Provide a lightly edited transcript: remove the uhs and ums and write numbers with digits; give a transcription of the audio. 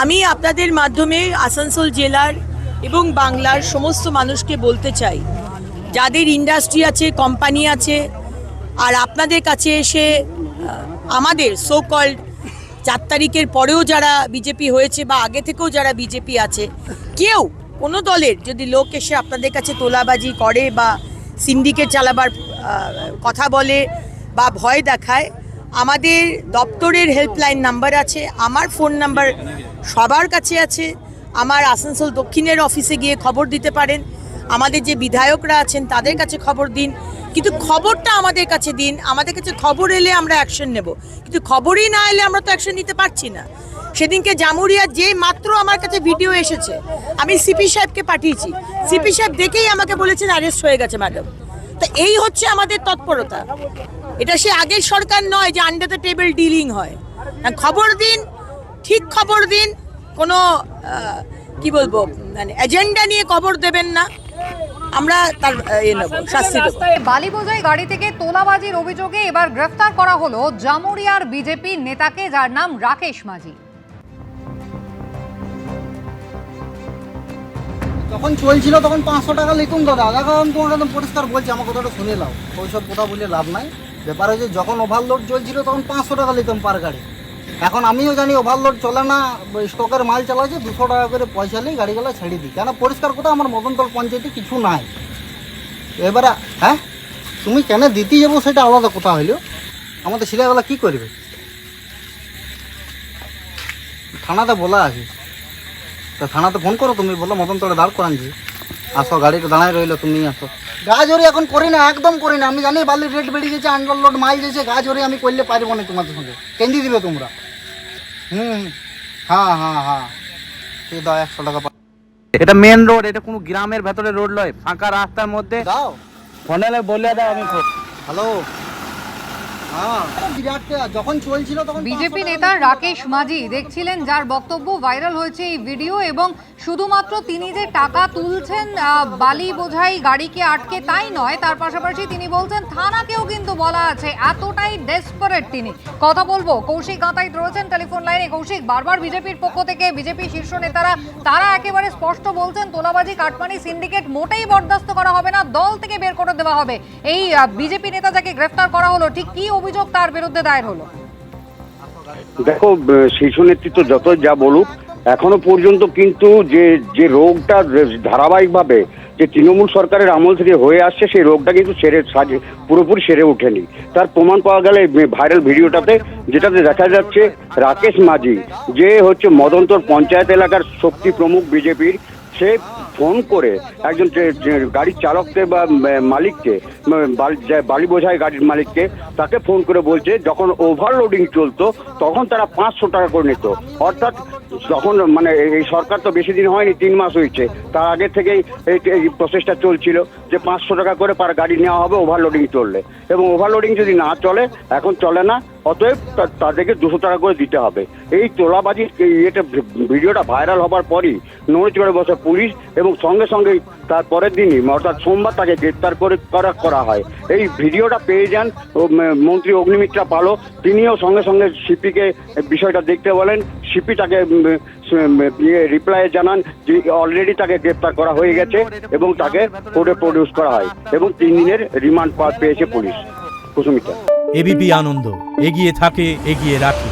আমি আপনাদের মাধ্যমে আসানসোল জেলার এবং বাংলার সমস্ত মানুষকে বলতে চাই, যাদের ইন্ডাস্ট্রি আছে, কোম্পানি আছে, আর আপনাদের কাছে এসে আমাদের সো কল্ড 4 তারিখের পরেও যারা বিজেপি হয়েছে বা আগে থেকেও যারা বিজেপি আছে, কেউ কোনো দলের যদি লোক এসে আপনাদের কাছে তোলাবাজি করে বা সিন্ডিকেট চালাবার কথা বলে বা ভয় দেখায়, আমাদের দপ্তরের হেল্পলাইন নাম্বার আছে, আমার ফোন নাম্বার সবার কাছে আছে। আমার আসানসোল দক্ষিণের অফিসে গিয়ে খবর দিতে পারেন, আমাদের যে বিধায়করা আছেন তাদের কাছে খবর দিন, কিন্তু খবরটা আমাদের কাছে দিন। আমাদের কাছে খবর এলে আমরা অ্যাকশন নেব, কিন্তু খবরই না এলে আমরা তো অ্যাকশন নিতে পারছি না। সেদিনকে জামুরিয়া যে মাত্র আমার কাছে ভিডিও এসেছে, আমি সিপি সাহেবকে পাঠিয়েছি, সিপি সাহেব দেখেই আমাকে বলেছেন অ্যারেস্ট হয়ে গেছে ম্যাডাম। তো এই হচ্ছে আমাদের তৎপরতা। এটা সে আগের সরকার নয় যে আন্ডার দ্য টেবিল ডিলিং হয়। খবর দিন, ঠিক খবর দিন, কোনো কি বলবো মানে এজেন্ডা নিয়ে খবর দেবেন না, আমরা তার নেব, শাস্তি দেব। বালি বোঝাই গাড়ি থেকে তোলাবাজির অভিযোগে এবার গ্রেফতার করা হলো জামুরিয়ার বিজেপি নেতাকে, যার নাম রাকেশ মাঝি। যখন চলছিল তখন 500 টাকা লিখুন দাদা। দেখো আমি তোমাকে একদম পরিষ্কার বলছি, আমার কথাটা শুনে নাও, ওইসব কথা বলে লাভ নাই। ব্যাপার হচ্ছে যখন ওভারলোড চলছিল তখন 500 টাকা লিখতাম পার গাড়ি। এখন আমিও জানি ওভারলোড চলে না, স্টকের মাল চালাচ্ছে, 200 টাকা করে পয়সা নিয়ে গাড়িগুলো ছেড়ে দিই। কেন পরিষ্কার কথা, আমার মদনতল পঞ্চায়েতে কিছু নাই। এবারে হ্যাঁ, তুমি কেন দিতে যাবো সেটা আলাদা কথা হইলো, আমাদের ছেলেবেলা কী করবে? থানাতে বলা আছে, তা থানাতে ফোন করো, তুমি বলো মদনতলে দাঁড় করান যে আসো, গাড়িটা দাঁড়ায় রইলো, তুমি আসো। গাজরি এখন করি না, একদম করি না। আমি জানি বালির রেট বেড়ে গেছে, আন্ডারলোড মাইল গেছে, গাজরি আমি করলে পারবো না তোমাদের সঙ্গে। কেন্দি দিবে তোমরা? হ্যাঁ হ্যাঁ হ্যাঁ, ঠিক দাও 100 টাকা। এটা মেন রোড, এটা কোনো গ্রামের ভেতরে রোড নয়, ফাঁকা রাস্তার মধ্যে। দাও ফোনে বলে দাও আমি। হ্যালো, যখন চলছিল তখন বিজেপি নেতা রাকেশ মাঝি দেখছিলেন, যার বক্তব্য ভাইরাল হয়েছে এই ভিডিও, এবং শুধুমাত্র তিনি যে টাকা তুলছেন বালি বোঝাই গাড়িকে আটকে তাই নয়, তার পাশাপাশি তিনি বলছেন থানাকেও কিন্তু বলা আছে। এতটাই ডেসপারেট তিনি। কথা বলবো, কৌশিক গাঁতাইত রয়েছেন টেলিফোন লাইনে। কৌশিক, বারবার বিজেপির পক্ষ থেকে বিজেপি শীর্ষ নেতারা তারা একেবারে স্পষ্ট বলছেন তোলাবাজি কাটমানি সিন্ডিকেট মোটেই বরদাস্ত করা হবে না, দল থেকে বের করে দেওয়া হবে। এই বিজেপি নেতা যাকে গ্রেফতার করা হলো, ঠিক কি অভিযোগ তার বিরুদ্ধে দায়ের হলো? দেখো, শীর্ষ নেতৃত্ব যত যা বলুক, এখনো পর্যন্ত কিন্তু যে রোগটা ধারাবাহিকভাবে যে তৃণমূল সরকারের আমল থেকে হয়ে আসছে, সেই রোগটা কিন্তু পুরোপুরি সেরে ওঠেনি। তার প্রমাণ পাওয়া গেলে ভাইরাল ভিডিওটাতে, যেটাতে দেখা যাচ্ছে রাকেশ মাঝি, যে হচ্ছে মদনতর পঞ্চায়েত এলাকার শক্তি প্রমুখ বিজেপির, সে ফোন করে একজন গাড়ির চালককে বা মালিককে, বালি বোঝাই গাড়ির মালিককে, তাকে ফোন করে বলছে যখন ওভারলোডিং চলতো তখন তারা 500 টাকা করে নিত। অর্থাৎ যখন মানে এই সরকার তো বেশি দিন হয়নি, 3 মাস হয়েছে, তার আগে থেকেই এই প্রসেসটা চলছিল যে 500 টাকা করে পার গাড়ি নেওয়া হবে ওভারলোডিং চললে, এবং ওভারলোডিং যদি না চলে, এখন চলে না, অতএব তাদেরকে 200 টাকা করে দিতে হবে। এই তোলাবাজির ভিডিওটা ভাইরাল হবার পরই নড়ে চড়ে বসে পুলিশ, এবং সঙ্গে সঙ্গেই তার পরের দিনই অর্থাৎ সোমবার তাকে গ্রেপ্তার করা হয়। এই ভিডিওটা পেয়ে যান মন্ত্রী অগ্নিমিত্রা পালও, তিনিও সঙ্গে সঙ্গে সিপিকে বিষয়টা দেখতে বলেন। সিপি তাকে রিপ্লাই জানান যে অলরেডি তাকে গ্রেপ্তার করা হয়ে গেছে, এবং তাকে কোর্টে প্রডিউস করা হয়, এবং 3 দিনের রিমান্ড পেয়েছে পুলিশ। কুসুমিতা। এবিপি আনন্দ, এগিয়ে থাকে, এগিয়ে রাখে।